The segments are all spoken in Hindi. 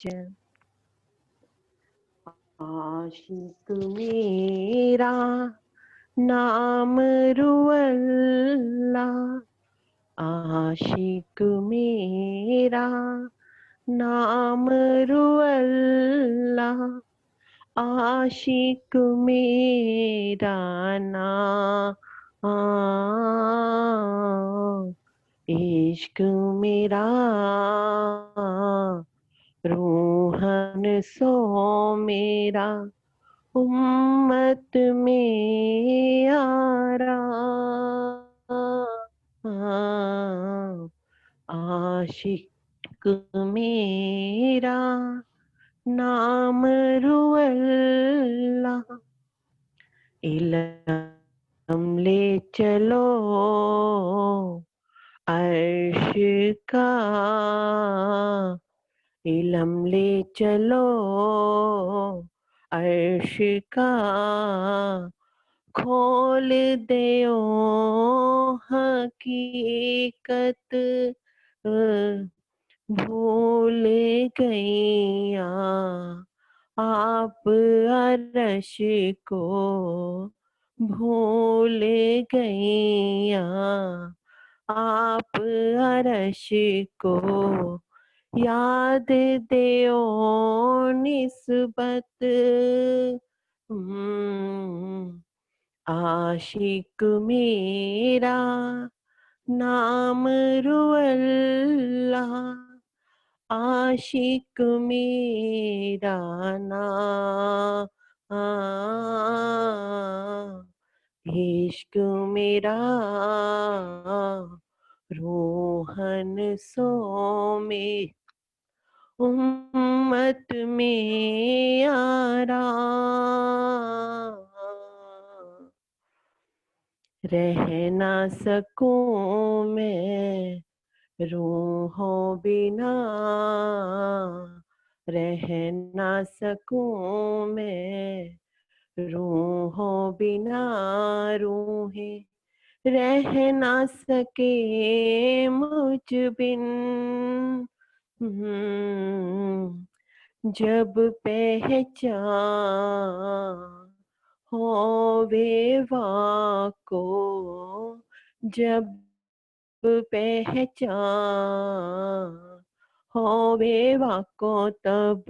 जय। आशिक मेरा नाम रुअल्ला, आशिक मेरा नाम रुअल्ला, आशिक मेरा नाम, इश्क मेरा रूहन सो मेरा, उम्मत में आरा, आशिक मेरा नाम रुअल्ला, इल्हम ले चलो अर्श का, इल्हम ले चलो अर्श का, खोल दे हकीकत भूल गईया आप अरश को, भूल गईया आप अरश को, याद देओ निस्बत आशिक मेरा नाम रुअल्ला, आशिक मेरा नाम, इश्क मेरा रूहन सो में, उम्मत में आरा, रह ना सकूं मैं रूहों बिना, रह ना सकूं मैं रूहों बिना, रूहें रह ना सके मुझ बिन, जब पहचान होवे वाको, जब पहचान होवे वाको, तब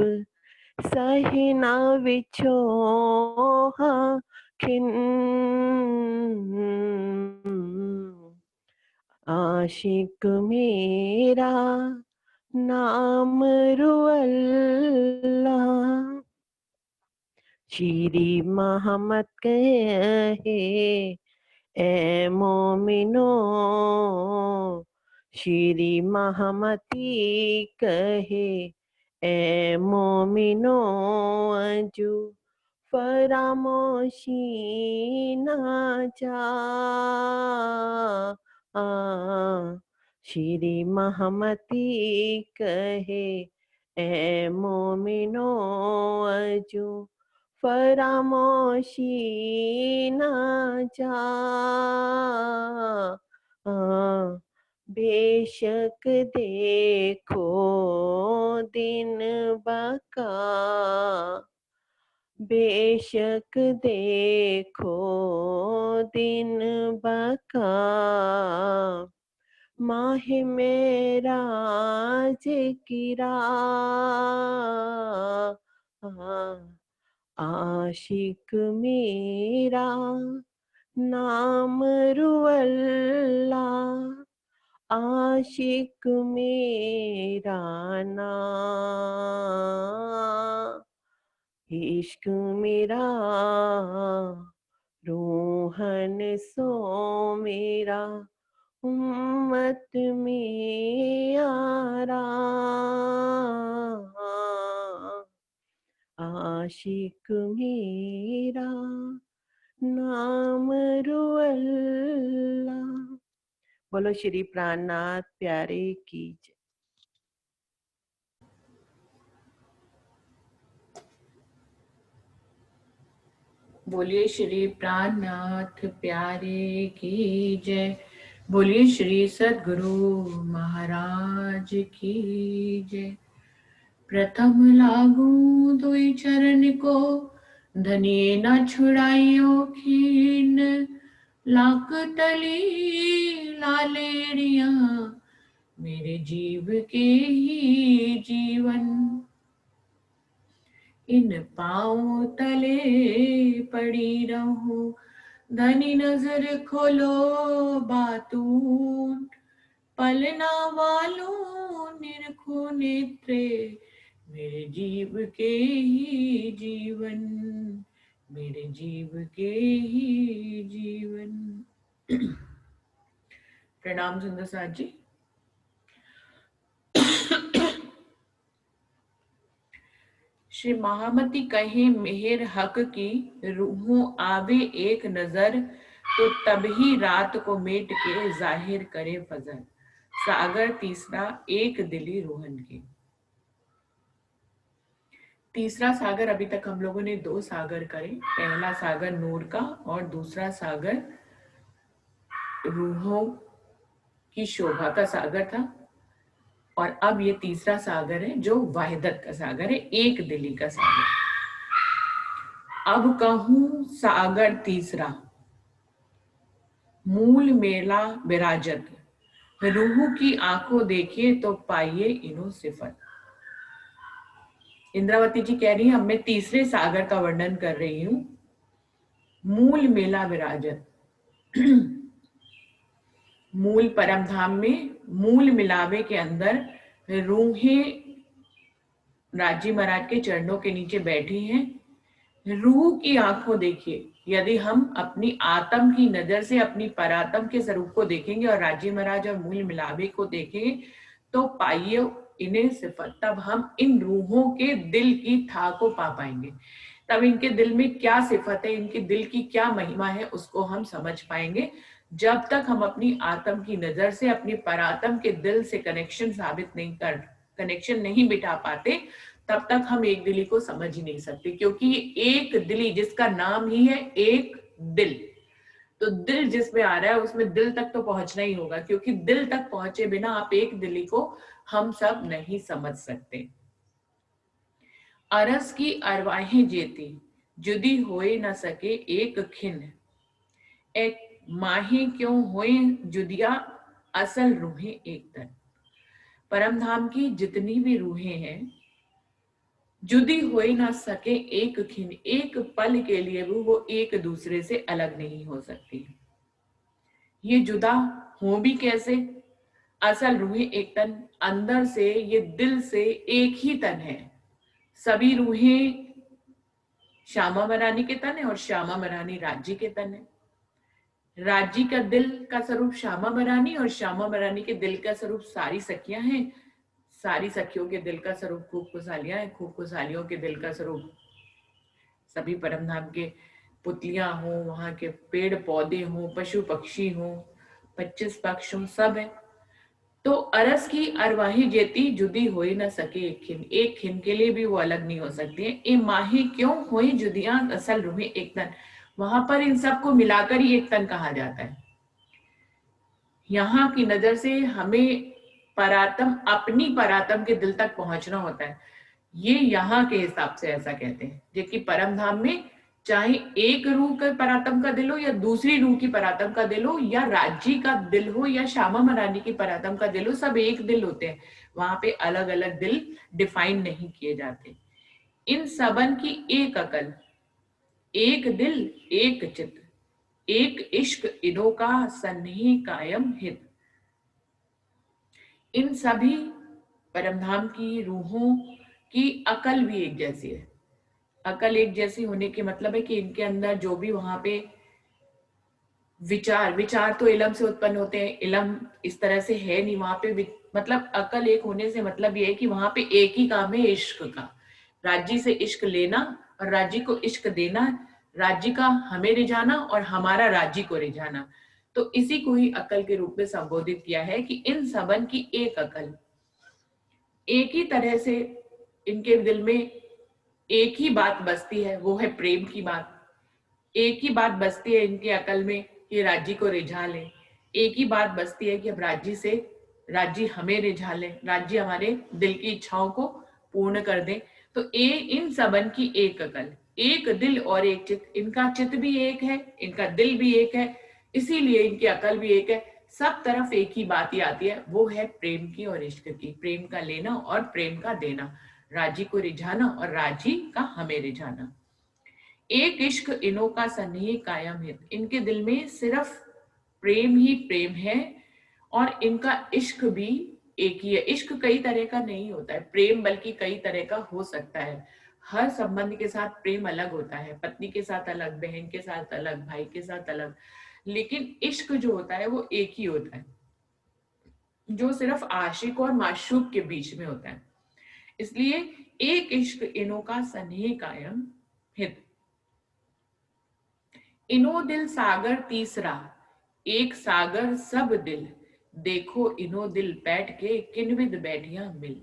सही ना विछोहा खिन, आशिक मेरा नाम रुअल्ला, शीरी मोहम्मद कहे ए मोमिनो, शीरी मोहम्मदी कहे ए मोमिनो, अजू फरामोशी ना जा, शीरी मोहम्मदी कहे ए मोमिनो, अजू फरामोशी ना जा, बेशक देखो दिन बका, बेशक देखो दिन बका, माह मेराज की रात, आशिक मेरा नाम रुअल्ला, आशिक मेरा नाम, इश्क मेरा रूहन सो मेरा, उम्मत में आरा, आशिक मेरा नाम रुअल्ला। बोलो श्री प्राणनाथ प्यारे की जय। बोलिए श्री प्राणनाथ प्यारे की जय, बोलिए श्री सद्गुरु महाराज की जय। प्रथम लागू दुई चरण को, धनिये न छुड़ाइयो खीन। लाख तली लालेरिया, मेरे जीव के ही जीवन। इन पाँव तले पड़ी रहूं, धनी नजर खोलो बातून। पलना वालों निरखो नेत्रे, मेरे जीव के ही जीवन, मेरे जीव के ही जीवन। प्रणाम सुंदर साथ जी। श्री महामती कहे मेहर हक की, रूहों आवे एक नजर। तो तभी रात को मेट के जाहिर करे फजर। सागर तीसरा, एक दिली रोहन के। तीसरा सागर, अभी तक हम लोगों ने 2 सागर करे। पहला सागर नूर का और दूसरा सागर रूहों की शोभा का सागर था। और अब ये तीसरा सागर है जो वाहिदत का सागर है, एक दिली का सागर। अब कहूं सागर तीसरा, मूल मेला विराजत। रूह की आंखों देखिए तो पाइए इनो सिफत। इंद्रावती जी कह रही है, अब मैं तीसरे सागर का वर्णन कर रही हूं। मूल मेला विराजत। मूल परम धाम में मूल मिलावे के अंदर रूहें राजी महाराज के चरणों के नीचे बैठी हैं। रूह की आंखों देखिए, यदि हम अपनी आत्म की नजर से अपनी परात्म के स्वरूप को देखेंगे और राजी महाराज और मूल मिलावे को देखेंगे तो पाइए इन्हें सिफत। तब हम इन रूहों के दिल की था को पा पाएंगे। तब इनके दिल में क्या सिफत है, इनके दिल की क्या महिमा है, उसको हम समझ पाएंगे। जब तक हम अपनी आत्म की नजर से अपनी परात्म के दिल से कनेक्शन नहीं बिठा पाते, तब तक हम एक दिली को समझ ही नहीं सकते। क्योंकि एक दिली जिसका नाम ही है एक दिल, तो दिल जिसमें आ रहा है उसमें दिल तक तो पहुंचना ही होगा। क्योंकि दिल तक पहुंचे बिना आप एक दिली को हम सब नहीं समझ सकते। अरस की अरवाहें जेती, जुदी होए न सके एक खिन। एक माही क्यों होए जुदिया, असल रूहें एक तन। परम धाम की जितनी भी रूहें हैं, जुदी हो ही ना सके एक खिन, एक पल के लिए भी वो एक दूसरे से अलग नहीं हो सकती। ये जुदा हो भी कैसे? असल रूहें एक तन, अंदर से ये दिल से एक ही तन है। सभी रूहें श्यामा महारानी के तन है और श्यामा महारानी राज्य के तन है। राज्य का दिल का स्वरूप श्यामा महारानी और श्यामा महारानी के दिल का स्वरूप सारी सखियां हैं। सारी सखियों के दिल का स्वरूप खूब खुशहालियां हैं। खूब खुशहालियों के दिल का स्वरूप सभी परम धाम के पुतलियां हो, वहां के पेड़ पौधे हो, पशु पक्षी हो, 25 पक्ष हो, सब है। तो अरस की अरवाही जेती जुदी हो ही न सके एक खिन के लिए भी वो अलग नहीं हो सकती है। ए माही क्यों होई जुदियां, असल रूहें एक तन। वहां पर इन सबको मिलाकर ही एक तन कहा जाता है। यहाँ की नजर से हमें परात्म, अपनी परात्म के दिल तक पहुंचना होता है। ये यहाँ के हिसाब से ऐसा कहते हैं। जबकि परम धाम में चाहे एक रूह का परात्म का दिल हो या दूसरी रूह की परात्म का दिल हो या राज्य का दिल हो या श्यामा महारानी की परात्म का दिल हो, सब एक दिल होते हैं। वहां पे अलग अलग दिल डिफाइन नहीं किए जाते। इन सबन की एक अकल, एक दिल, एक चित्त, एक इश्क इनो का सन्ही कायम हित। इन सभी परमधाम की रूहों की अकल भी एक जैसी है। अकल एक जैसी होने के मतलब है कि इनके अंदर जो भी वहां पे विचार तो इलम से उत्पन्न होते हैं। इलम इस तरह से है नहीं वहां पे, मतलब अकल एक होने से मतलब ये है कि वहां पे एक ही काम है इश्क का। राज्य से इश्क लेना और राज्य को इश्क देना, राज्य का हमें रिझाना और हमारा राज्य को रिझाना। तो इसी को ही अकल के रूप में संबोधित किया है कि इन सबन की एक अकल, एक ही तरह से इनके दिल में एक ही बात बसती है, वो है प्रेम की बात। एक ही बात बसती है इनके अकल में कि राज्य को रिझा लें। एक ही बात बसती है कि अब राज्य हमें रिझा लें, राज्य हमारे दिल की इच्छाओं को पूर्ण कर दें। तो इन सबन की एक अकल, एक दिल और एक चित्त, इनका चित्त भी एक है, इनका दिल भी एक है, इसीलिए इनकी अकल भी एक है। सब तरफ एक ही बात ही आती है, वो है प्रेम की और इश्क की, प्रेम का लेना और प्रेम का देना, राजी को रिझाना और राजी का हमें रिझाना। एक इश्क इनों का सन्निह कायम है, इनके दिल में सिर्फ प्रेम ही प्रेम है और इनका इश्क भी एक ही है। इश्क कई तरह का नहीं होता है, प्रेम बल्कि कई तरह का हो सकता है। हर संबंध के साथ प्रेम अलग होता है, पत्नी के साथ अलग, बहन के साथ अलग, भाई के साथ अलग, लेकिन इश्क जो होता है वो एक ही होता है, जो सिर्फ आशिक और माशूक के बीच में होता है। इसलिए एक इश्क इनों का सन्निह कायम हित, इनो दिल सागर तीसरा, एक सागर सब दिल, देखो इनो दिल बैठ के किनविद बैठिया मिल।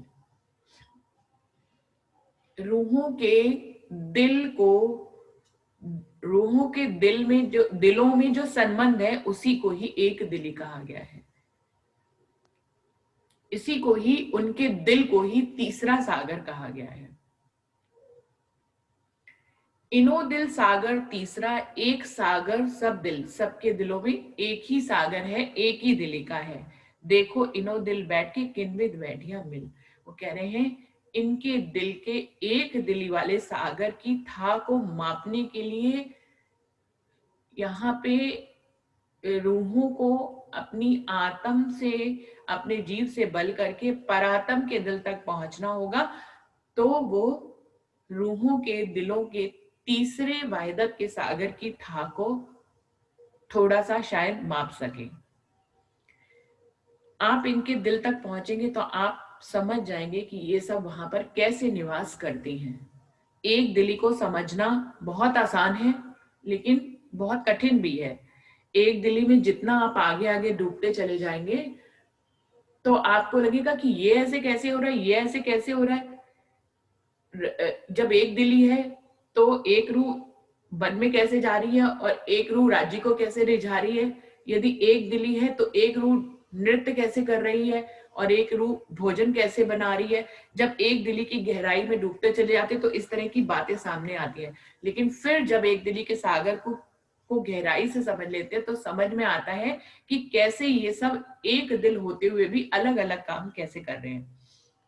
रूहों के दिल को, रूहों के दिल में जो, दिलों में जो संबंध है उसी को ही एक दिली कहा गया है, इसी को ही, उनके दिल को ही तीसरा सागर कहा गया है। इनो दिल सागर तीसरा, एक सागर सब दिल, सबके दिलों में एक ही सागर है, एक ही दिली का है। देखो इनो दिल बैठ के किनविद बैठिया मिल। वो कह रहे हैं इनके दिल के एक दिली वाले सागर की था को मापने के लिए यहाँ पे रूहों को अपनी आत्म से, अपने जीव से बल करके परात्म के दिल तक पहुंचना होगा, तो वो रूहों के दिलों के तीसरे वाहिदत के सागर की था को थोड़ा सा शायद माप सके। आप इनके दिल तक पहुंचेंगे तो आप समझ जाएंगे कि ये सब वहां पर कैसे निवास करती हैं। एक दिली को समझना बहुत आसान है, लेकिन बहुत कठिन भी है। एक दिली में जितना आप आगे आगे डूबते चले जाएंगे तो आपको लगेगा कि ये ऐसे कैसे हो रहा है, ये ऐसे कैसे हो रहा है। जब एक दिली है तो एक रूह वन में कैसे जा रही है और एक रूह राज्य को कैसे रिझा रही है। यदि एक दिली है तो एक रूह नृत्य कैसे कर रही है और एक रूह भोजन कैसे बना रही है। जब एक दिली की गहराई में डूबते चले जाते तो इस तरह की बातें सामने आती है, लेकिन फिर जब एक दिली के सागर को गहराई से समझ लेते हैं तो समझ में आता है कि कैसे ये सब एक दिल होते हुए भी अलग अलग काम कैसे कर रहे हैं।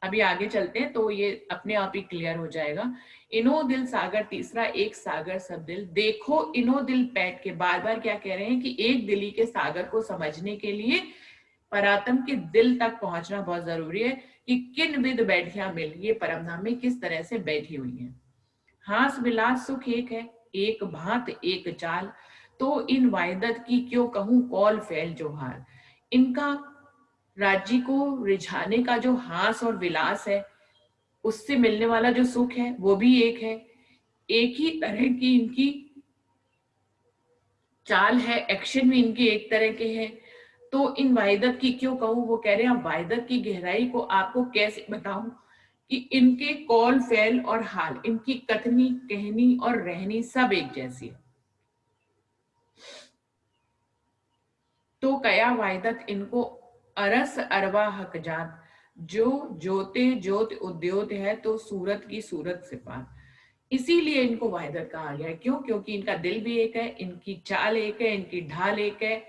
अभी आगे चलते हैं तो ये अपने आप ही क्लियर हो जाएगा। इनो दिल सागर तीसरा, एक सागर सब दिल, देखो इनो दिल बैठ के, बार बार क्या कह रहे हैं कि एक दिली के सागर को समझने के लिए परात्म के दिल तक पहुंचना बहुत जरूरी है कि किन विद बैठिया मिल, ये परमधाम में किस तरह से बैठी हुई है। हास विलास सुख एक है, एक भांत एक चाल, तो इन वायदत की क्यों कहूं कौल फैल जोहार। इनका राज्य को रिझाने का जो हास और विलास है, उससे मिलने वाला जो सुख है वो भी एक है, एक ही तरह की इनकी चाल है, एक्शन भी इनके एक तरह के हैं। तो इन वाहिदत की क्यों कहूं, वो कह रहे हैं वाहिदत की गहराई को आपको कैसे बताऊं कि इनके कौल फैल और हाल, इनकी कथनी कहनी और रहनी सब एक जैसी है। तो कया वाहिदत इनको अरस अरवा हक जात, जो जोते जोत उद्योत है तो सूरत की सूरत से पार। इसीलिए इनको वाहिदत कहा गया है। क्यों? क्योंकि इनका दिल भी एक है, इनकी चाल एक है, इनकी ढाल एक है,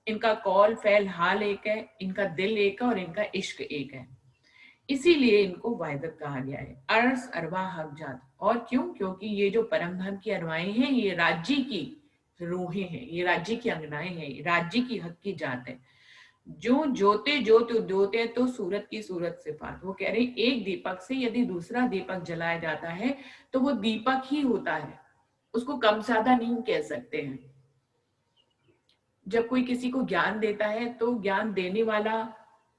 इनका कौल फैल हाल एक है, इनका दिल एक है और इनका इश्क एक है। इसीलिए इनको वाहिदत कहा गया है। अरस अरवा हक जात, और क्यों? क्योंकि ये जो परम धाम की अरवाएं हैं ये राज्य की रूहें हैं, ये राज्य की अंगनाएं हैं, राज्य की हक की जात है। जो जोते जोत उद्योत है तो सूरत की सूरत से पार। वो कह रहे हैं एक दीपक से यदि दूसरा दीपक जलाया जाता है तो वो दीपक ही होता है, उसको कम ज्यादा नहीं कह सकते हैं। जब कोई किसी को ज्ञान देता है तो ज्ञान देने वाला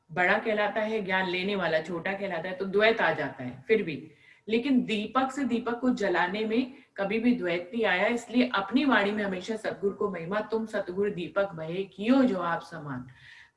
बड़ा कहलाता है, ज्ञान लेने वाला छोटा कहलाता है, तो द्वैत आ जाता है फिर भी। लेकिन दीपक से दीपक को जलाने में कभी भी द्वैत नहीं आया। इसलिए अपनी वाणी में हमेशा सतगुरु को महिमा, तुम सतगुरु दीपक भये कियो जो आप समान।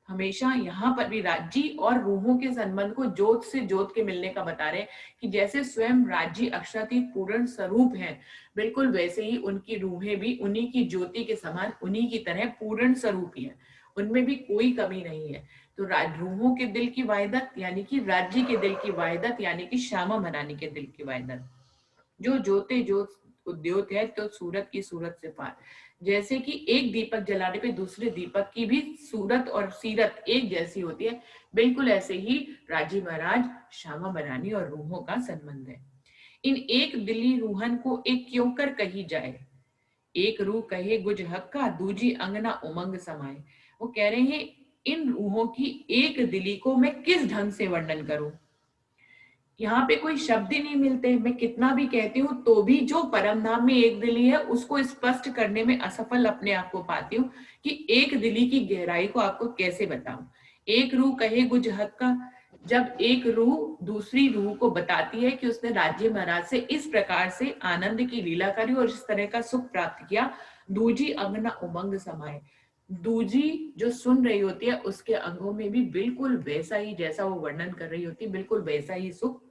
हमेशा यहाँ पर भी राज्य और रूहों के संबंध को ज्योत से ज्योत के मिलने का बता रहे कि जैसे स्वयं राज्य अक्षरातीत पूर्ण स्वरूप है, बिल्कुल वैसे ही उनकी रूहें भी उन्हीं की ज्योति के समान, उन्हीं की तरह पूर्ण स्वरूप ही है, उनमें भी कोई कमी नहीं है। तो रूहों के दिल की वाहिदत यानी कि राज्य के दिल की वाहिदत यानी कि श्यामा मनानी के दिल की वाहिदत। जो जोते जो उद्योत है तो सूरत की सूरत से पार। जैसे कि एक दीपक जलाने पे दूसरे दीपक की भी सूरत और सीरत एक जैसी होती है, बिल्कुल ऐसे ही राजी महाराज श्यामा मनानी और रूहों का संबंध है। इन एक दिली रूहन को एक क्यों कर कही जाए, एक रूह कहे गुज हक्का दूजी अंगना उमंग समाए। वो कह रहे हैं इन रूहों की एक दिली को मैं किस ढंग से वर्णन करूं, यहाँ पे कोई शब्द ही नहीं मिलते। मैं कितना भी कहती हूँ तो भी जो परम धाम में एक दिली है उसको स्पष्ट करने में असफल अपने आप को पाती हूँ कि एक दिली की गहराई को आपको कैसे बताऊं। एक रूह कहे गुज हक्का, जब एक रूह दूसरी रूह को बताती है कि उसने राज्य महाराज से इस प्रकार से आनंद की लीला करी और इस तरह का सुख प्राप्त किया, दूजी अंगना उमंग समाए, दूजी जो सुन रही होती है उसके अंगों में भी बिल्कुल वैसा ही, जैसा वो वर्णन कर रही होती है बिल्कुल वैसा ही सुख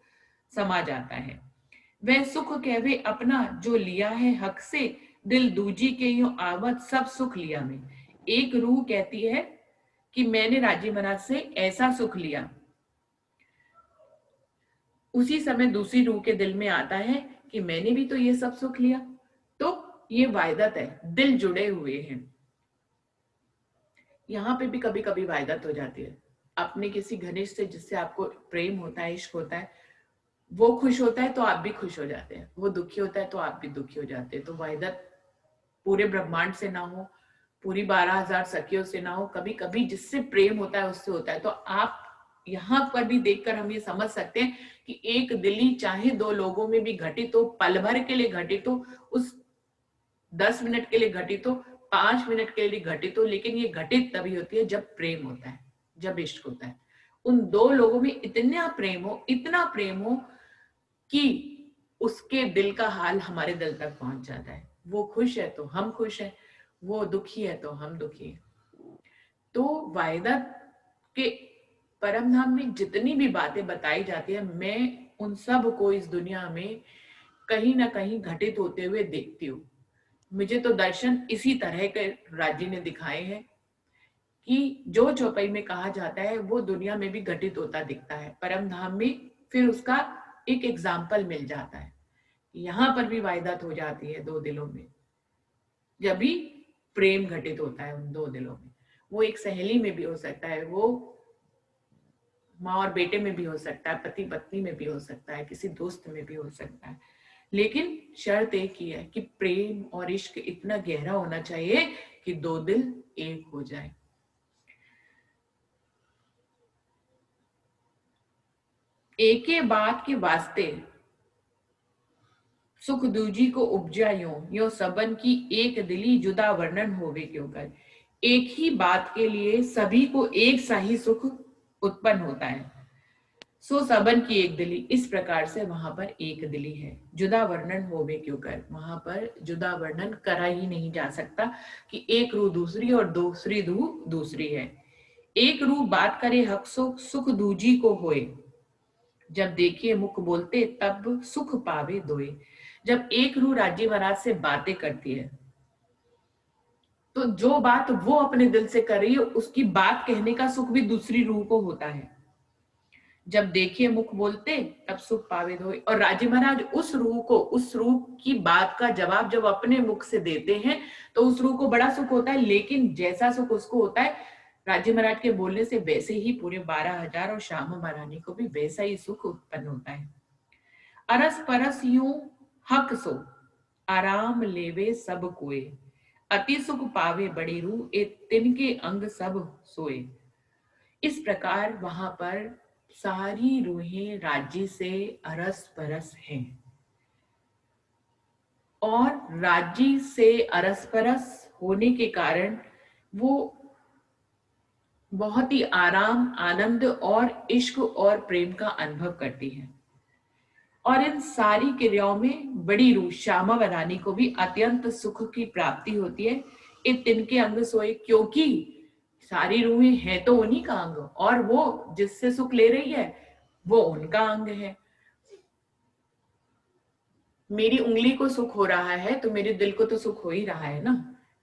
समा जाता है। वह सुख कहवे अपना जो लिया है हक से, दिल दूजी के यूं आवत सब सुख लिया में। एक रूह कहती है कि मैंने राजी महाराज से ऐसा सुख लिया, उसी समय दूसरी रूह के दिल में आता है कि मैंने भी तो ये सब सुख लिया। तो ये वायदत है, दिल जुड़े हुए हैं। यहाँ पे भी कभी कभी वायदत हो जाती है। अपने किसी घनिष्ठ से जिससे आपको प्रेम होता है, इश्क होता है, वो खुश होता है तो आप भी खुश हो जाते हैं, वो दुखी होता है तो आप भी दुखी हो जाते हैं। तो वाहिदत पूरे ब्रह्मांड से ना हो, पूरी 12,000 सखियों से ना हो, कभी कभी जिससे प्रेम होता है उससे होता है। तो आप यहाँ पर भी देखकर हम ये समझ सकते हैं कि एक दिली चाहे दो लोगों में भी घटित हो, पल भर के लिए घटित हो, उस 10 मिनट के लिए घटित हो, 5 मिनट के लिए घटित हो, लेकिन ये घटित तभी होती है जब प्रेम होता है, जब इश्क होता है। उन दो लोगों में इतना प्रेम हो, इतना प्रेम हो कि उसके दिल का हाल हमारे दिल तक पहुंच जाता है। वो खुश है तो हम खुश हैं, वो दुखी है तो हम दुखी हैं। तो वाहिदत के परम धाम में जितनी भी बातें बताई जाती है, मैं उन सब को इस दुनिया में कहीं ना कहीं घटित होते हुए देखती हूँ। मुझे तो दर्शन इसी तरह के राज्य ने दिखाए हैं कि जो चौपाई में कहा जाता है वो दुनिया में भी घटित होता दिखता है, परम धाम में फिर उसका एक एग्जाम्पल मिल जाता है। यहाँ पर भी वायदात हो जाती है दो दिलों में, जब भी प्रेम घटित होता है उन दो दिलों में। वो एक सहेली में भी हो सकता है, वो माँ और बेटे में भी हो सकता है, पति पत्नी में भी हो सकता है, किसी दोस्त में भी हो सकता है। लेकिन शर्त एक ही है कि प्रेम और इश्क इतना गहरा होना चाहिए कि दो दिल एक हो जाए। एके बात के वास्ते सुख दूजी को उपजा यो सबन की एक दिली जुदा वर्णन होवे क्यों कर। एक ही बात के लिए सभी को एक सा ही सुख उत्पन्न होता है, सो सबन की एक दिली, इस प्रकार से वहां पर एक दिली है। जुदा वर्णन होवे क्यों कर, वहां पर जुदा वर्णन करा ही नहीं जा सकता कि एक रूह दूसरी और दूसरी रूह दूसरी है। एक रूह बात करे हक सुख, सुख दूजी को होए, जब देखिए मुख बोलते तब सुख पावे दोए। जब एक रूह राज्य महाराज से बातें करती है तो जो बात वो अपने दिल से कर रही है उसकी बात कहने का सुख भी दूसरी रूह को होता है। जब देखिए मुख बोलते तब सुख पावे दोए, और राज्य महाराज उस रूह को, उस रूह की बात का जवाब जब अपने मुख से देते हैं तो उस रूह को बड़ा सुख होता है। लेकिन जैसा सुख उसको होता है राज्य महाराज के बोलने से, वैसे ही पूरे 12,000 और श्यामा महारानी को भी वैसा ही सुख उत्पन्न होता है। अरस परस यूं हक सो, आराम लेवे सब कोय, अति सुख पावे बड़ी रूह, ए तिनके अंग सब सोए। इस प्रकार वहां पर सारी रूहें राज्य से अरस परस हैं, और राज्य से अरस परस होने के कारण वो बहुत ही आराम, आनंद और इश्क और प्रेम का अनुभव करती हैं। और इन सारी क्रियाओं में बड़ी रूह श्यामा मनानी को भी अत्यंत सुख की प्राप्ति होती है। इन तिनके अंग सोए, क्योंकि सारी रूहें हैं तो उन्हीं का अंग, और वो जिससे सुख ले रही है वो उनका अंग है। मेरी उंगली को सुख हो रहा है तो मेरे दिल को तो सुख हो ही रहा है ना।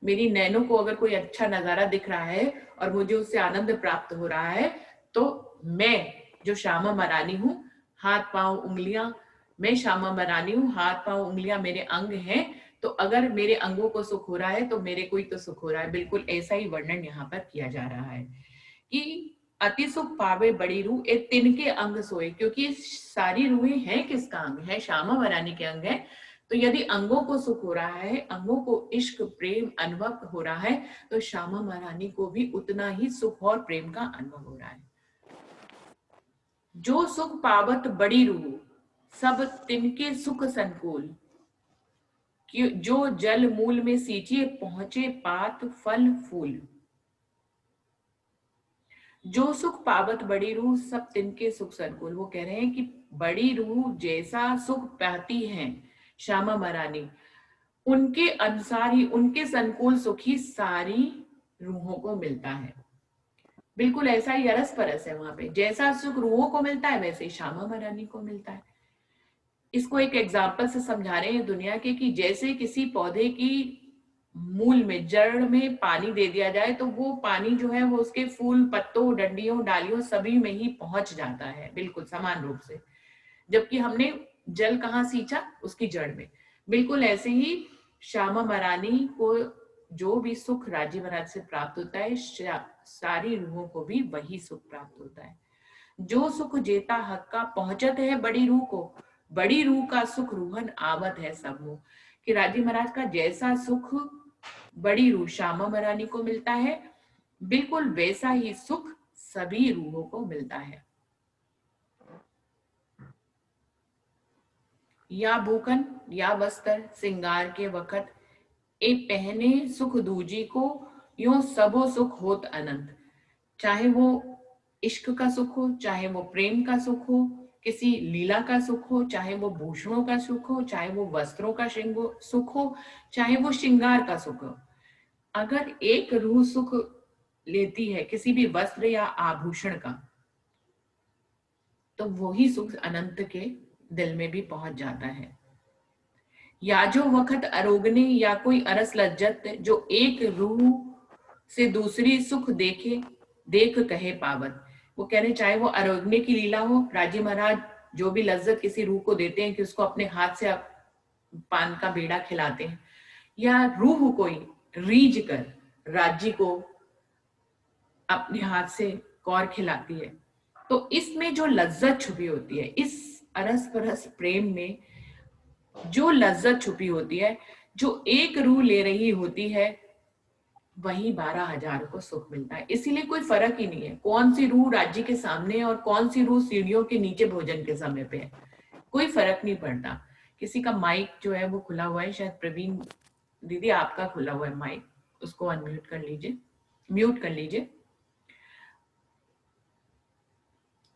मेरी नैनों को अगर कोई अच्छा नजारा दिख रहा है और मुझे उससे आनंद प्राप्त हो रहा है, तो मैं जो श्यामा महारानी हूँ, हाथ पांव उंगलियां, मैं श्यामा महारानी हूँ, हाथ पांव उंगलियां मेरे अंग हैं, तो अगर मेरे अंगों को सुख हो रहा है तो मेरे को ही तो सुख हो रहा है। बिल्कुल ऐसा ही वर्णन यहाँ पर किया जा रहा है कि अति सुख पावे बड़ी रूह ए तिनके अंग सोए, क्योंकि सारी रूहें हैं किसका अंग है? श्यामा महारानी के अंग है। तो यदि अंगों को सुख हो रहा है, अंगों को इश्क प्रेम अनुभव हो रहा है, तो श्यामा महारानी को भी उतना ही सुख और प्रेम का अनुभव हो रहा है। जो सुख पावत बड़ी रूह सब तिनके सुख संकुल, कि जो जल मूल में सींचे पहुंचे पात फल फूल। जो सुख पावत बड़ी रूह सब तिनके सुख संकुल, वो कह रहे हैं कि बड़ी रूह जैसा सुख पाती है श्यामा महारानी, उनके अनुसार ही, उनके संकुल सुख ही सारी रूहों को मिलता है। बिल्कुल ऐसा ही अरस परस है वहां पे, जैसा सुख रूहों को मिलता है वैसे ही श्यामा महारानी को मिलता है। इसको एक एग्जाम्पल से समझा रहे हैं दुनिया के, कि जैसे किसी पौधे की मूल में, जड़ में पानी दे दिया जाए तो वो पानी जो है वो उसके फूल पत्तों डंडियों डालियों सभी में ही पहुंच जाता है, बिल्कुल समान रूप से। जबकि हमने जल कहाँ सींचा? उसकी जड़ में। बिल्कुल ऐसे ही श्यामा महारानी को जो भी सुख राजी महाराज से प्राप्त होता है, सारी रूहों को भी वही सुख प्राप्त होता है। जो सुख जेता हक का पहुंचत है बड़ी रूह को, बड़ी रूह का सुख रूहन आवत है सब मुँह। कि राजी महाराज का जैसा सुख बड़ी रूह श्यामा महारानी को मिलता है, बिल्कुल वैसा ही सुख सभी रूहों को मिलता है। या भूखन या वस्त्र सिंगार के वक्त ए पहने सुख दूजी को, यो सबो सुख होत अनंत। चाहे वो इश्क का सुख हो, चाहे वो प्रेम का सुख हो, किसी लीला का सुख हो, चाहे वो भूषणों का सुख हो, चाहे वो वस्त्रों का सुख हो, चाहे वो श्रृंगार का सुख हो, अगर एक रूह सुख लेती है किसी भी वस्त्र या आभूषण का, तो वही सुख अनंत के दिल में भी पहुंच जाता है। या जो वक्त अरोगने या कोई अरस लज्जत, जो एक रूह से दूसरी सुख देखे देख कहे पावत। वो कह रहे चाहे वो अरोगने की लीला हो, राजी महाराज जो भी लज्जत किसी रूह को देते हैं कि उसको अपने हाथ से पान का बेड़ा खिलाते हैं, या रूह कोई रीझ कर राजी को अपने हाथ से कौर खिलाती है, तो इसमें जो लज्जत छुपी होती है, इस अरस परस प्रेम में जो लज्जत छुपी होती है, जो एक रूह ले रही होती है, वही 12,000 को सुख मिलता है। इसीलिए कोई फर्क ही नहीं है कौन सी रूह राज्य के सामने है और कौन सी रूह सीढ़ियों के नीचे भोजन के समय पे है, कोई फर्क नहीं पड़ता। किसी का माइक जो है वो खुला हुआ है, शायद प्रवीण दीदी आपका खुला हुआ है माइक, उसको अनम्यूट कर लीजिए, म्यूट कर लीजिए।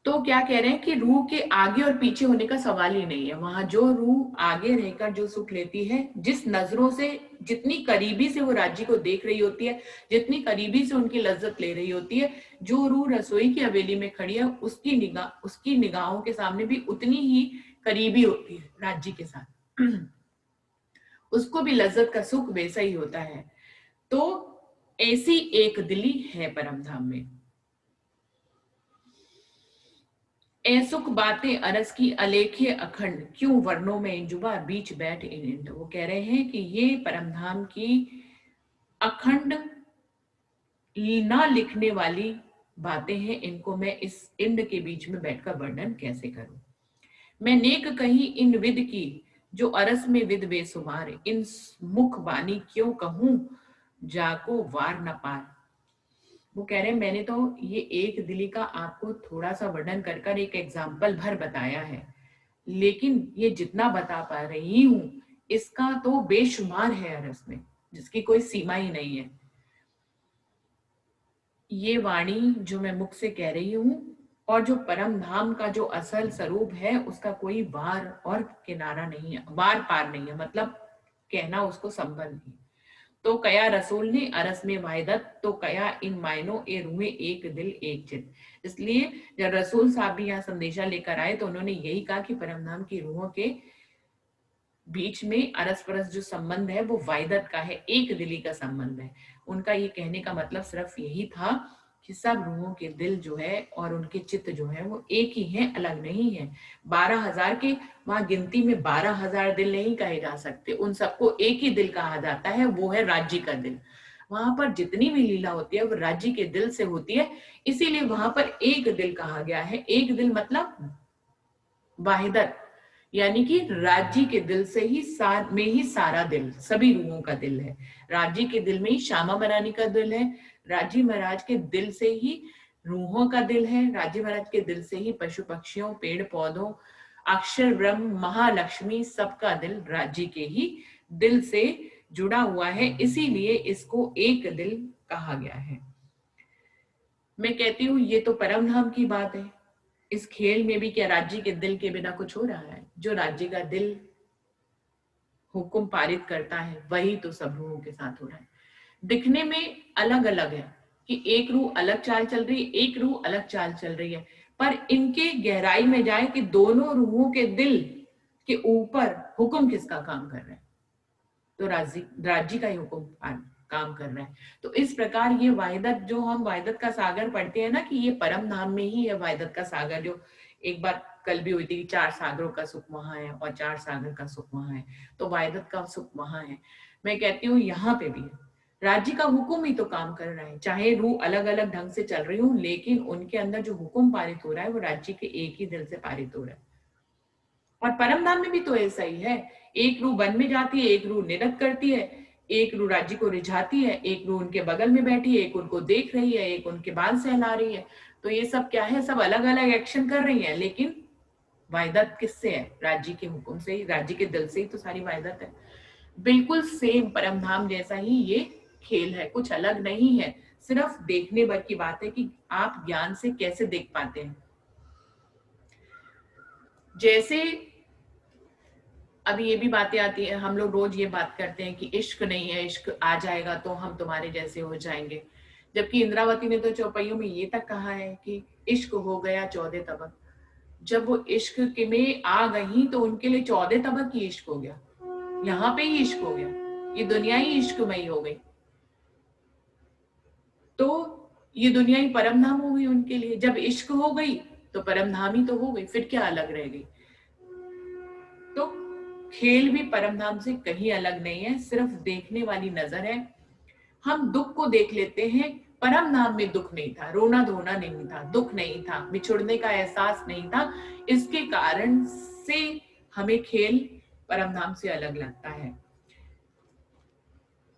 तो क्या कह रहे हैं कि रूह के आगे और पीछे होने का सवाल ही नहीं है। वहां जो रूह आगे रहकर जो सुख लेती है, जिस नजरों से, जितनी करीबी से वो राज्य को देख रही होती है, जितनी करीबी से उनकी लज्जत ले रही होती है, जो रूह रसोई की हवेली में खड़ी है उसकी निगाहों के सामने भी उतनी ही करीबी होती है राज्य के साथ, उसको भी लज्जत का सुख वैसा ही होता है। तो ऐसी एक दिली है परम धाम में। ऐसुक बातें अरस की अलेखे अखंड, क्यों वर्णों में जुबा बीच बैठ इन। वो कह रहे हैं कि ये परमधाम की अखंड ना लिखने वाली बातें हैं, इनको मैं इस इंद के बीच में बैठकर वर्णन कैसे करूं। मैं नेक कही इन विद की जो अरस में विद बेसुमार, इन मुख बानी क्यों कहूं जाको वार न पार। वो कह रहे हैं मैंने तो ये एक दिली का आपको थोड़ा सा वर्णन कर कर एक एग्जाम्पल भर बताया है, लेकिन ये जितना बता पा रही हूं इसका तो बेशुमार है अरस में, जिसकी कोई सीमा ही नहीं है। ये वाणी जो मैं मुख से कह रही हूं और जो परम धाम का जो असल स्वरूप है उसका कोई वार और किनारा नहीं है, वार पार नहीं है, मतलब कहना उसको संभव नहीं। तो कया रसूल ने अरस में वायदत, तो कया इन मायनों ए रूहे एक दिल एक चित। इसलिए जब रसूल साहब भी यहाँ संदेशा लेकर आए तो उन्होंने यही कहा कि परमधाम की रूहों के बीच में अरस परस जो संबंध है वो वाहिदत का है, एक दिली का संबंध है। उनका ये कहने का मतलब सिर्फ यही था कि सब रूहों के दिल जो है और उनके चित्त जो है वो एक ही हैं, अलग नहीं है। 12,000 के वहां गिनती में 12,000 दिल नहीं कहे जा सकते, उन सबको एक ही दिल कहा जाता है, वो है राज्य का दिल। वहां पर जितनी भी लीला होती है वो राज्य के दिल से होती है, इसीलिए वहां पर एक दिल कहा गया है। एक दिल मतलब वाहिदत, यानी कि राज्य के दिल से ही में ही सारा दिल, सभी रूहों का दिल है। राज्य के दिल में ही श्यामा बनानी का दिल है, राज्य महाराज के दिल से ही रूहों का दिल है, राज्य महाराज के दिल से ही पशु पक्षियों, पेड़ पौधों, अक्षर ब्रह्म, महालक्ष्मी, सबका दिल राज्य के ही दिल से जुड़ा हुआ है, इसीलिए इसको एक दिल कहा गया है। मैं कहती हूँ ये तो परम धाम की बात है। इस खेल में भी क्या राज्य के दिल के बिना कुछ हो रहा है? जो राज्य का दिल हुक्म पारित करता है वही तो सब रूहों के साथ हो रहा है। दिखने में अलग अलग है कि एक रूह अलग चाल चल रही है, एक रूह अलग चाल चल रही है, पर इनके गहराई में जाए कि दोनों रूहों के दिल के ऊपर हुक्म किसका काम कर रहा है, तो राज्य का ही हुक्म काम कर रहा है। तो इस प्रकार ये वाहिदत, जो हम वाहिदत का सागर पढ़ते हैं ना कि ये परम धाम में ही है वाहिदत का सागर, जो एक बार कल भी हुई थी, 4 सागरों का सुख वहां है और 4 सागर का सुख वहां है, तो वाहिदत का सुख वहां है। मैं कहती हूँ यहाँ पे भी राज्य का हुक्म ही तो काम कर रहा है, चाहे रूह अलग अलग ढंग से चल रही हो, लेकिन उनके अंदर जो हुक्म पारित हो रहा है वो राज्य के एक ही दिल से पारित हो रहा है। और परम धाम में भी तो ऐसा ही है, एक रूह वन में जाती है, एक रूह निरत करती है, एक रूह राज्य को रिझाती है, एक रूह उनके बगल में बैठी है, एक उनको देख रही है, एक उनके बाल सहला रही है। तो ये सब क्या है, सब अलग अलग एक्शन कर रही है, लेकिन वाहिदत किससे है? राज्य के हुक्म से ही, राज्य के दिल से ही तो सारी वाहिदत है। बिल्कुल सेम परम धाम जैसा ही ये खेल है, कुछ अलग नहीं है, सिर्फ देखने भर की बात है कि आप ज्ञान से कैसे देख पाते हैं। जैसे अभी ये भी बातें आती है, हम लोग रोज ये बात करते हैं कि इश्क नहीं है, इश्क आ जाएगा तो हम तुम्हारे जैसे हो जाएंगे, जबकि इंद्रावती ने तो चौपाइयों में ये तक कहा है कि इश्क हो गया 14 तबक। जब वो इश्क के में आ गई तो उनके लिए 14 तबक ही इश्क हो गया, यहाँ पे ही इश्क हो गया, ये दुनिया ही इश्कमयी हो गई। तो ये दुनिया ही परम धाम हो गई उनके लिए। जब इश्क हो गई तो परम धाम ही तो हो गई, फिर क्या अलग रह गई? तो खेल भी परम धाम से कहीं अलग नहीं है, सिर्फ देखने वाली नजर है। हम दुख को देख लेते हैं, परम धाम में दुख नहीं था, रोना धोना नहीं था, दुख नहीं था, बिछुड़ने का एहसास नहीं था, इसके कारण से हमें खेल परम धाम से अलग लगता है।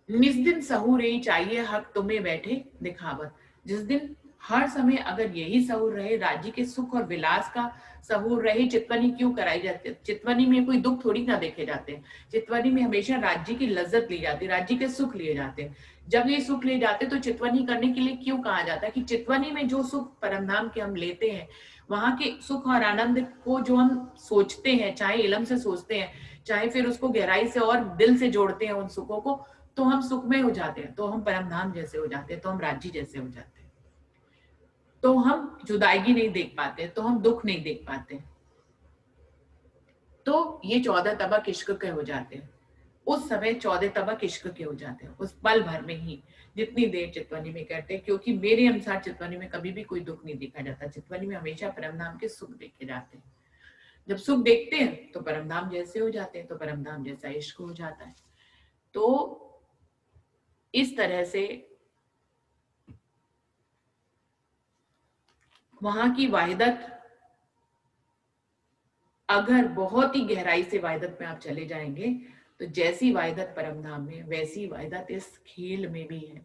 निस दिन सहूर यही चाहिए हक तुम्हें बैठे दिखावत। जिस दिन हर समय अगर यही सहूर रहे, राज्य के सुख और विलास का सहूर रहे, चितवनी क्यों कराई जाती है? चितवनी में कोई दुख थोड़ी ना देखे जाते हैं, चितवनी में हमेशा राज्य की लज्जत ली जाती है, राज्य के सुख लिए जाते हैं। जब ये सुख लिए जाते तो चितवनी करने के लिए क्यों कहा जाता है कि चितवनी में जो सुख परमधाम के हम लेते हैं, वहां के सुख और आनंद को जो हम सोचते हैं, चाहे इलम से सोचते हैं, चाहे फिर उसको गहराई से और दिल से जोड़ते हैं उन सुखों को, तो हम सुखमय हो जाते हैं, तो हम परमधाम जैसे हो जाते हैं, तो हम राज्य जैसे हो जाते हैं। तो हम जुदाई नहीं देख पाते, तो हम दुख नहीं देख पाते, तो ये 14 तबक इश्क के हो जाते हैं। उस समय 14 तबक इश्क के हो जाते हैं, उस पल भर में ही, जितनी देर चितवनी में करते हैं। क्योंकि मेरे अनुसार चितवनी में कभी भी कोई दुख नहीं देखा जाता, चितवनी में हमेशा परमधाम के सुख देखे जाते हैं। जब सुख देखते हैं तो परमधाम जैसे हो जाते हैं, तो परमधाम जैसा इश्क हो जाता है। तो इस तरह से वहां की वाहिदत, अगर बहुत ही गहराई से वाहिदत में आप चले जाएंगे तो जैसी वाहिदत परमधाम में, वैसी वाहिदत इस खेल में भी है।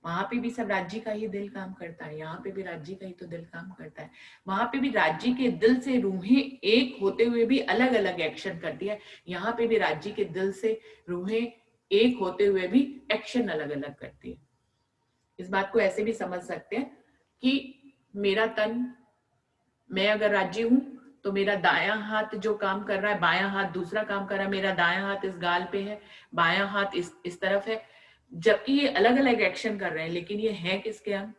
वहां पे भी सब राज्य का ही दिल काम करता है, यहाँ पे भी राज्य का ही तो दिल काम करता है। वहां पे भी राज्य के दिल से रूहें एक होते हुए भी अलग अलग एक्शन करती है, यहाँ पे भी राज्य के दिल से रूहें एक होते हुए भी एक्शन अलग अलग करती है। इस बात को ऐसे भी समझ सकते हैं कि मेरा तन, मैं अगर राज्य हूं तो मेरा दायां हाथ जो काम कर रहा है, बायां हाथ दूसरा काम कर रहा है, मेरा दायां हाथ इस गाल पे है, बायां हाथ इस तरफ है, जबकि ये अलग अलग एक्शन कर रहे हैं, लेकिन ये है किसके अंग?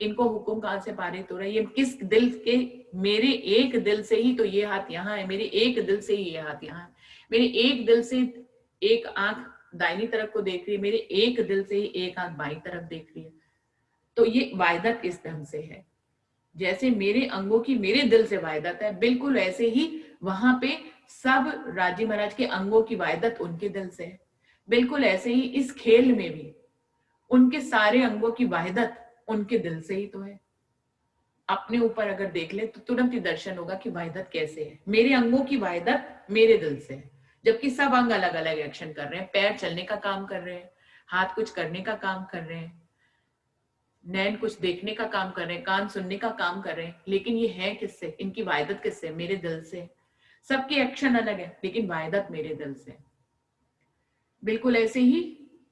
इनको हुक्म कहां से पारित हो रहा है? ये किस दिल के? मेरे एक दिल से ही तो ये हाथ यहाँ है, मेरे एक दिल से ही ये हाथ यहाँ है। मेरे एक दिल से एक आंख दाहिनी तरफ को देख रही है, मेरे एक दिल से ही एक आंख बाईं तरफ देख रही है। तो ये वाहिदत इस ढंग से है। जैसे मेरे अंगों की मेरे दिल से वाहिदत है, बिल्कुल ऐसे ही वहां पे सब राजी महाराज के अंगों की वाहिदत उनके दिल से है। बिल्कुल ऐसे ही इस खेल में भी उनके सारे अंगों की वाहिदत उनके दिल से ही तो है। अपने ऊपर अगर देख ले तो तुरंत ही दर्शन होगा कि वाहिदत कैसे है। मेरे अंगों की वाहिदत मेरे दिल से है, जबकि सब अंग अलग अलग एक्शन कर रहे हैं। पैर चलने का काम कर रहे हैं, हाथ कुछ करने का काम कर रहे हैं, नैन कुछ देखने का काम कर रहे हैं, कान सुनने का काम कर रहे हैं, लेकिन ये है किससे, इनकी वाहिदत किससे, मेरे दिल से। सबके एक्शन अलग है लेकिन वाहिदत मेरे दिल से। बिल्कुल ऐसे ही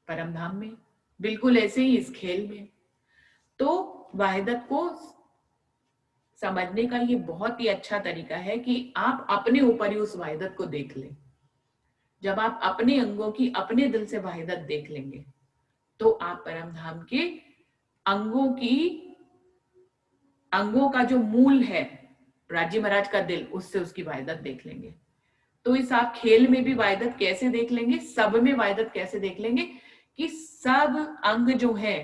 परम धाम में, बिल्कुल ऐसे ही इस खेल में। तो वाहिदत को समझने का ये बहुत ही अच्छा तरीका है कि आप अपने ऊपर ही उस वाहिदत को देख लें। जब आप अपने अंगों की अपने दिल से वाहिदत देख लेंगे तो आप परम धाम के अंगों की अंगों का जो मूल है, राजी महाराज का दिल, उससे उसकी वाहिदत देख लेंगे। तो इस आप खेल में भी वाहिदत कैसे देख लेंगे, सब में वाहिदत कैसे देख लेंगे कि सब अंग जो है,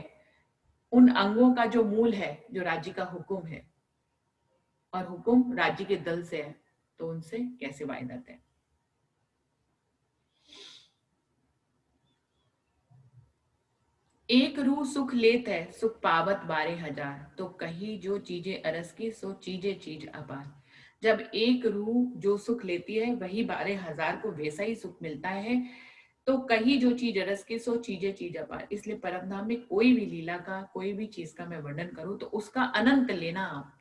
उन अंगों का जो मूल है, जो राज्य का हुक्म है, और हुक्म राज्य के दिल से है, तो उनसे कैसे वाहिदत है। एक रूह सुख लेत है, सुख पावत 12,000। तो कही जो चीजें अरस की, सो चीजें चीज अपार। जब एक रूह जो सुख लेती है वही 12,000 को वैसा ही सुख मिलता है। तो कही जो चीज अरस की, सो चीजें चीज अपार। इसलिए परमधाम में कोई भी लीला का, कोई भी चीज का मैं वर्णन करूं तो उसका अनंत लेना, आप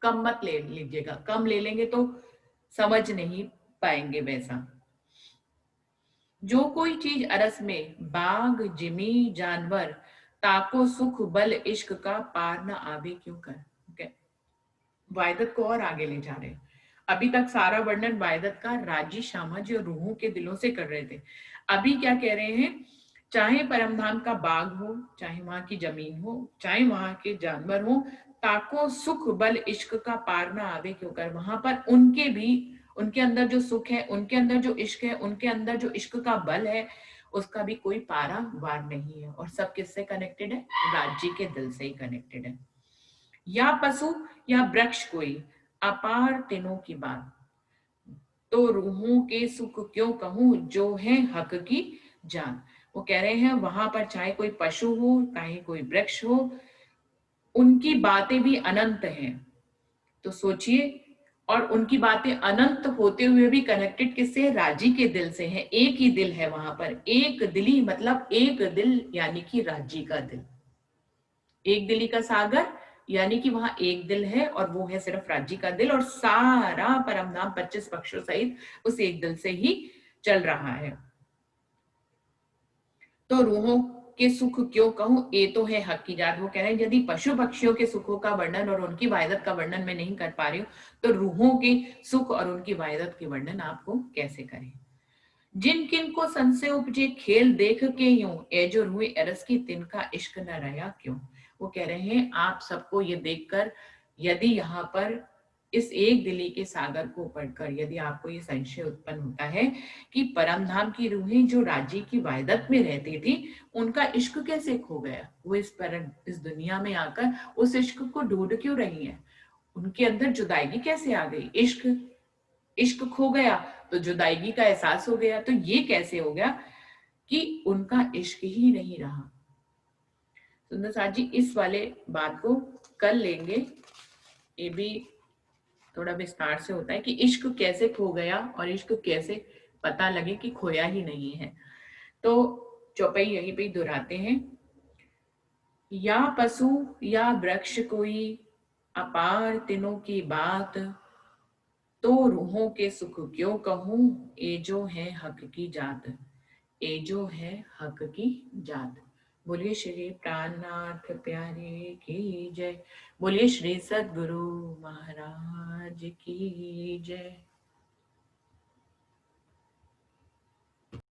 कम मत ले लीजिएगा। कम ले लेंगे तो समझ नहीं पाएंगे वैसा। जो कोई चीज अरस में, बाग जिमी जानवर, ताको सुख बल इश्क का पार न आवे क्यों कर। okay? वायदत को और आगे ले जा रहे हैं। अभी तक सारा वर्णन वायदत का राजी शामाजी और रूहों के दिलों से कर रहे थे। अभी क्या कह रहे हैं, चाहे परमधाम का बाग हो, चाहे वहां की जमीन हो, चाहे वहां के जानवर हो, ताको सुख बल इश्क का पार ना आवे क्यों कर। वहां पर उनके भी, उनके अंदर जो सुख है, उनके अंदर जो इश्क है, उनके अंदर जो इश्क का बल है, उसका भी कोई पारा वार नहीं है। और सब किससे कनेक्टेड है, राज्य के दिल से ही कनेक्टेड है। या पशु या वृक्ष कोई, अपार तीनों की बात, तो रूहों के सुख क्यों कहूं, जो है हक की जान। वो कह रहे हैं वहां पर चाहे कोई पशु हो, चाहे कोई वृक्ष हो, उनकी बातें भी अनंत हैं। तो सोचिए, और उनकी बातें अनंत होते हुए भी कनेक्टेड किससे, राजी के दिल से है। एक ही दिल है वहां पर, एक दिली, मतलब एक दिल यानी कि राजी का दिल। एक दिली का सागर यानी कि वहां एक दिल है, और वो है सिर्फ राज्य का दिल। और सारा परमधाम 25 पक्षों सहित उस एक दिल से ही चल रहा है। तो रूहों के सुख क्यों कहूं, ये तो है हक की जात। वो कह रहे हैं यदि पशु पक्षियों के सुखों का वर्णन और उनकी वायदत का वर्णन मैं नहीं कर पा रही हूँ, तो रूहों के सुख और उनकी वायदत के वर्णन आपको कैसे करें। जिन किन को संशय उपजे खेल देख के यूं, ए जो रूए अरस की तिनका इश्क न रहा क्यों। वो कह रहे हैं आप सबको ये देखकर, यदि यहाँ पर इस एक दिली के सागर को पढ़कर यदि आपको ये संशय उत्पन्न होता है कि परमधाम की रूहें जो राज्य की वायदत में रहती थी, उनका इश्क कैसे खो गया, वो इस दुनिया में आकर उस इश्क को ढूंढ क्यों रही है, उनके अंदर जुदाई कैसे आ गई। इश्क इश्क खो गया तो जुदाई का एहसास हो गया। तो ये कैसे हो गया कि उनका इश्क ही नहीं रहा। सुंदर साथ जी इस वाले बात को कर लेंगे, ये भी थोड़ा विस्तार से होता है कि इश्क कैसे खो गया और इश्क कैसे पता लगे कि खोया ही नहीं है। तो चौपाई यहीं पे दोहराते हैं। या पशु या वृक्ष कोई, अपार तीनों की बात, तो रूहों के सुख क्यों कहूं, ए जो है हक की जात, ए जो है हक की जात। बोलिए श्री प्राणनाथ प्यारे की जय। बोलिए श्री सद्गुरु महाराज की जय।